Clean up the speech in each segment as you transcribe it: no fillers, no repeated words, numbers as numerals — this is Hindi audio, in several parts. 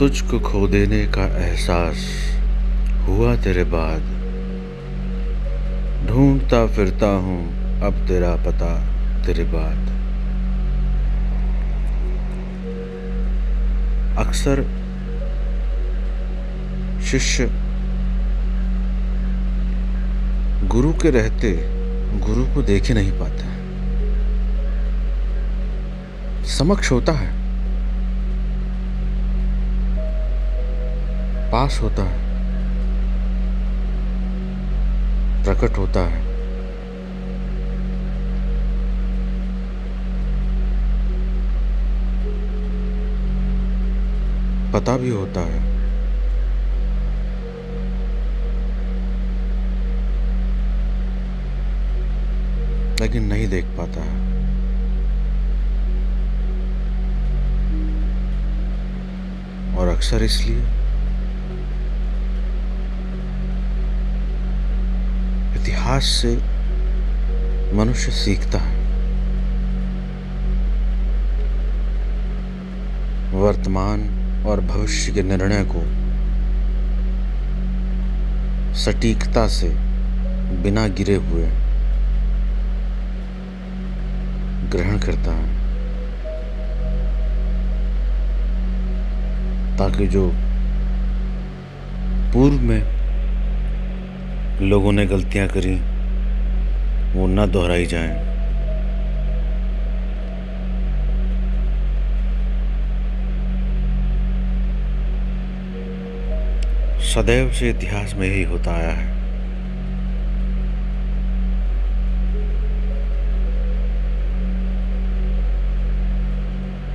तुझको खो देने का एहसास हुआ तेरे बाद, ढूंढता फिरता हूँ अब तेरा पता तेरे बाद। अक्सर शिष्य गुरु के रहते गुरु को देख ही नहीं पाता है। समक्ष होता है, पास होता है, प्रकट होता है, पता भी होता है, लेकिन नहीं देख पाता है। और अक्सर इसलिए इतिहास से मनुष्य सीखता है। वर्तमान और भविष्य के निर्णय को सटीकता से बिना गिरे हुए ग्रहण करता है, ताकि जो पूर्व में लोगों ने गलतियां करी वो न दोहराई जाएं। सदैव से इतिहास में यही होता आया है।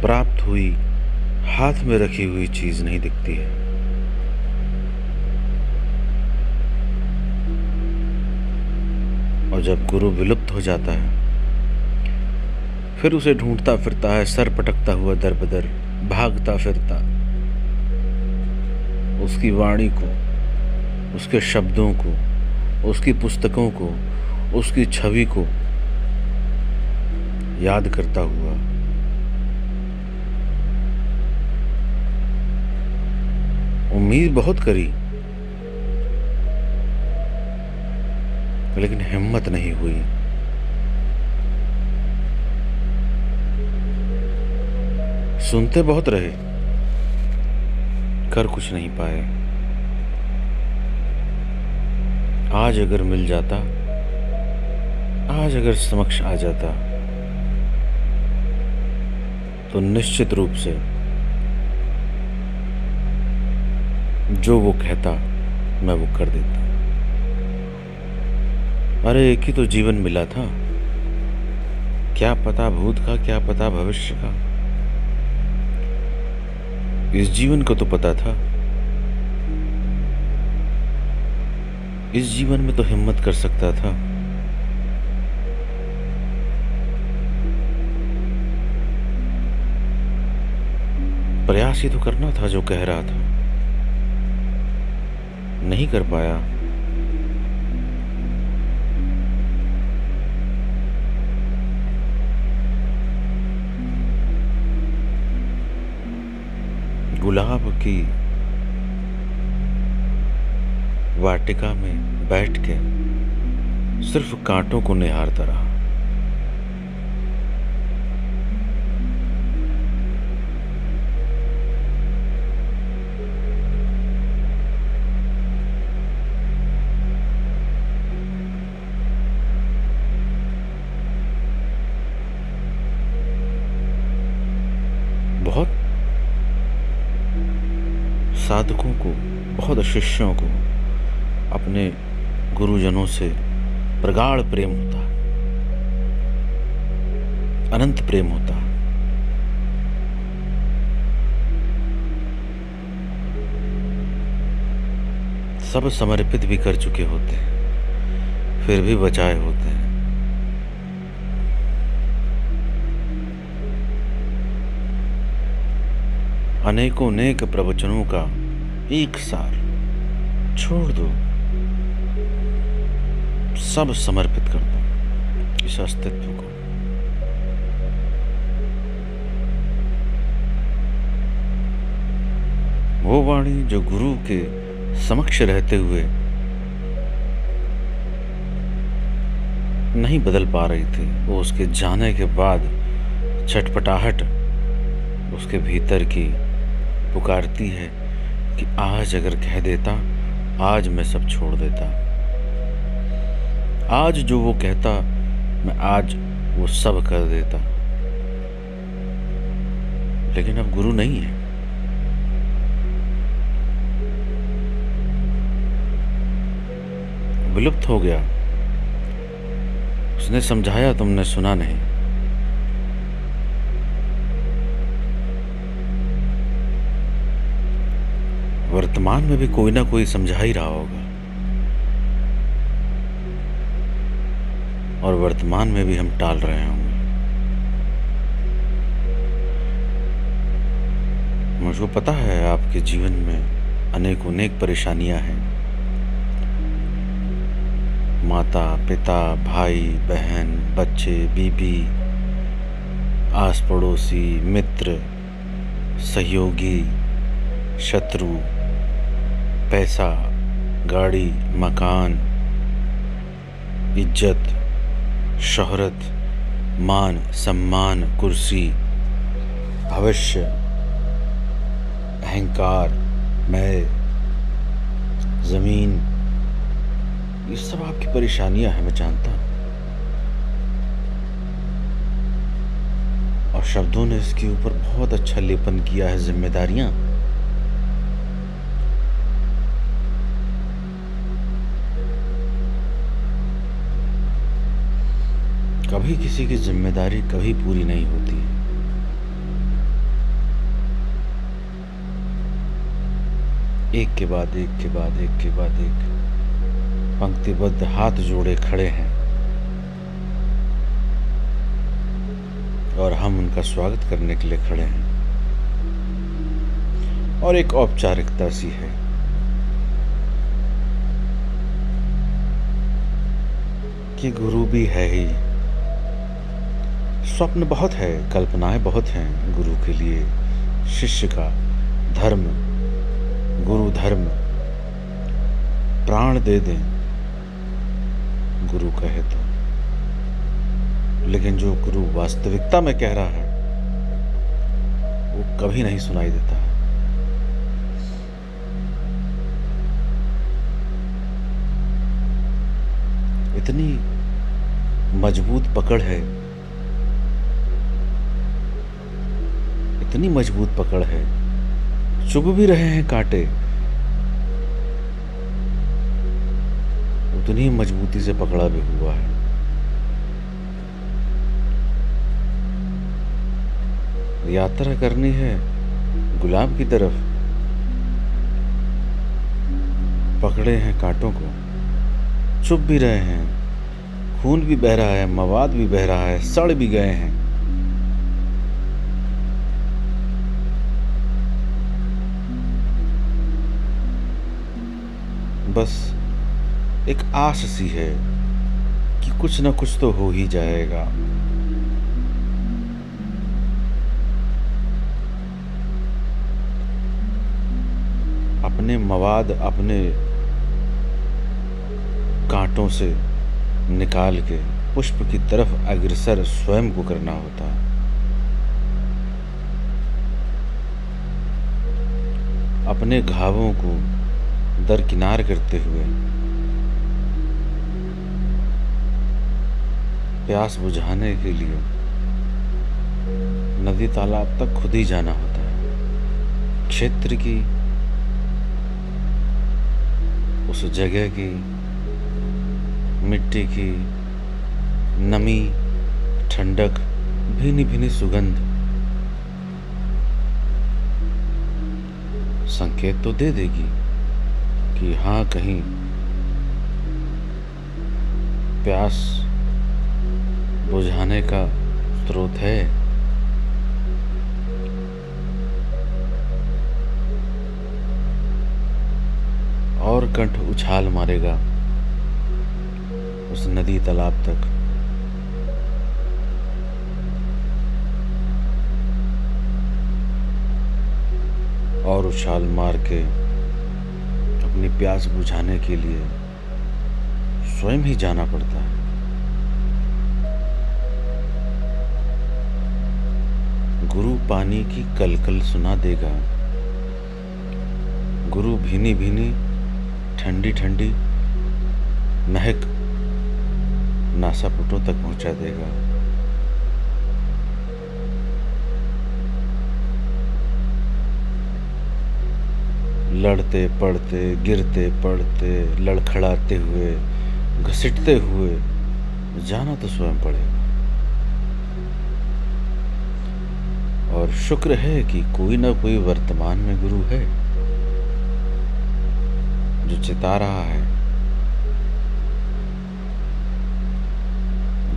प्राप्त हुई हाथ में रखी हुई चीज नहीं दिखती है, और जब गुरु विलुप्त हो जाता है फिर उसे ढूंढता फिरता है, सर पटकता हुआ दर बदर भागता फिरता, उसकी वाणी को, उसके शब्दों को, उसकी पुस्तकों को, उसकी छवि को याद करता हुआ उम्मीद बहुत करी, लेकिन हिम्मत नहीं हुई। सुनते बहुत रहे, कर कुछ नहीं पाए। आज अगर मिल जाता, आज अगर समक्ष आ जाता, तो निश्चित रूप से जो वो कहता मैं वो कर देता। अरे एक ही तो जीवन मिला था, क्या पता भूत का, क्या पता भविष्य का। इस जीवन को तो पता था, इस जीवन में तो हिम्मत कर सकता था। प्रयास ही तो करना था जो कह रहा था, नहीं कर पाया। गुलाब की वाटिका में बैठ के सिर्फ कांटों को निहारता रहा। बहुत साधकों को, बहुत शिष्यों को अपने गुरुजनों से प्रगाढ़ प्रेम होता, अनंत प्रेम होता। सब समर्पित भी कर चुके होते हैं, फिर भी बचाए होते हैं। अनेकों नेक प्रवचनों का एक सार छोड़ दो, सब समर्पित कर दो इस अस्तित्व को। वो वाणी जो गुरु के समक्ष रहते हुए नहीं बदल पा रही थी, वो उसके जाने के बाद छटपटाहट उसके भीतर की पुकारती है कि आज अगर कह देता, आज मैं सब छोड़ देता, आज जो वो कहता मैं आज वो सब कर देता। लेकिन अब गुरु नहीं है। विलुप्त हो गया। उसने समझाया, तुमने सुना नहीं। वर्तमान में भी कोई ना कोई समझा ही रहा होगा, और वर्तमान में भी हम टाल रहे होंगे। मुझको पता है आपके जीवन में अनेक परेशानियां हैं। माता पिता, भाई बहन, बच्चे, बीबी, आस पड़ोसी, मित्र, सहयोगी, शत्रु, पैसा, गाड़ी, मकान, इज्जत, शोहरत, मान सम्मान, कुर्सी, भविष्य, अहंकार, मैं, जमीन, ये सब आपकी परेशानियां हैं, मैं जानता हूं। और शब्दों ने इसके ऊपर बहुत अच्छा लेपन किया है, जिम्मेदारियां। कभी किसी की जिम्मेदारी कभी पूरी नहीं होती है। एक के बाद एक के बाद एक के बाद एक पंक्तिबद्ध हाथ जोड़े खड़े हैं, और हम उनका स्वागत करने के लिए खड़े हैं। और एक औपचारिकता सी है कि गुरु भी है ही। स्वप्न बहुत है, कल्पनाएं बहुत हैं गुरु के लिए। शिष्य का धर्म, गुरु धर्म, प्राण दे दें गुरु कहे तो। लेकिन जो गुरु वास्तविकता में कह रहा है वो कभी नहीं सुनाई देता है। इतनी मजबूत पकड़ है, इतनी मजबूत पकड़ है, चुभ भी रहे हैं कांटे, उतनी मजबूती से पकड़ा भी हुआ है। यात्रा करनी है गुलाब की तरफ, पकड़े हैं कांटों को, चुभ भी रहे हैं, खून भी बह रहा है, मवाद भी बह रहा है, सड़ भी गए हैं। बस एक आस सी है कि कुछ न कुछ तो हो ही जाएगा। अपने मवाद, अपने कांटों से निकाल के पुष्प की तरफ अग्रसर स्वयं को करना होता है। अपने घावों को दरकिनार करते हुए प्यास बुझाने के लिए नदी तालाब तक खुद ही जाना होता है। क्षेत्र की, उस जगह की मिट्टी की नमी, ठंडक, भीनी भीनी सुगंध संकेत तो दे देगी कि हाँ, कहीं प्यास बुझाने का स्रोत है। और कंठ उछाल मारेगा उस नदी तालाब तक। और उछाल मार के अपनी प्यास बुझाने के लिए स्वयं ही जाना पड़ता है। गुरु पानी की कलकल सुना देगा, गुरु भीनी भीनी ठंडी ठंडी महक नासापुटों तक पहुंचा देगा। लड़ते पड़ते, गिरते पड़ते, लड़खड़ाते हुए, घसीटते हुए जाना तो स्वयं पड़ेगा। और शुक्र है कि कोई ना कोई वर्तमान में गुरु है जो चिता रहा है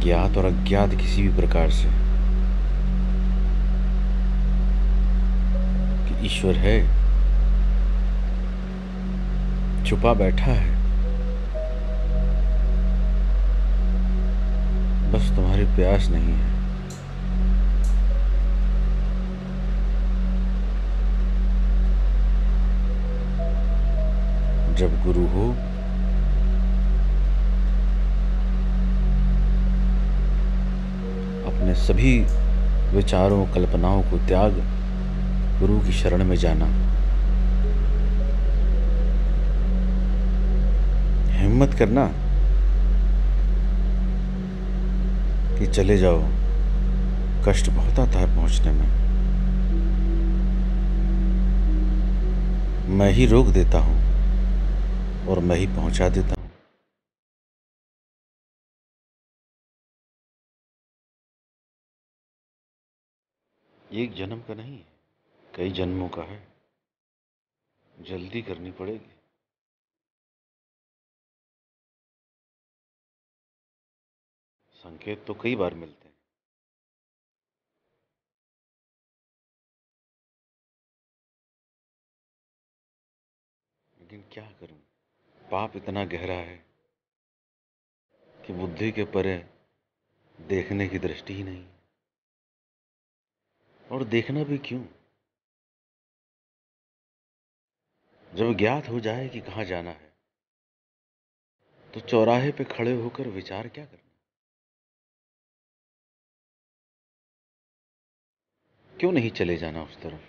ज्ञात और अज्ञात किसी भी प्रकार से कि ईश्वर है, छुपा बैठा है, बस तुम्हारी प्यास नहीं है। जब गुरु हो अपने सभी विचारों कल्पनाओं को त्याग गुरु की शरण में जाना, हिम्मत करना कि चले जाओ, कष्ट बहुत आता है पहुंचने में, मैं ही रोक देता हूं और मैं ही पहुंचा देता हूं। एक जन्म का नहीं है, कई जन्मों का है, जल्दी करनी पड़ेगी। संकेत तो कई बार मिलते हैं, लेकिन क्या करूं, पाप इतना गहरा है कि बुद्धि के परे देखने की दृष्टि ही नहीं। और देखना भी क्यों, जब ज्ञात हो जाए कि कहां जाना है तो चौराहे पे खड़े होकर विचार क्या करना, क्यों नहीं चले जाना उस तरफ।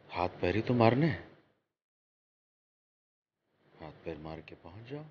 हाथ पैर ही तो मारने हैं, हाथ पैर मार के पहुंच जाओ।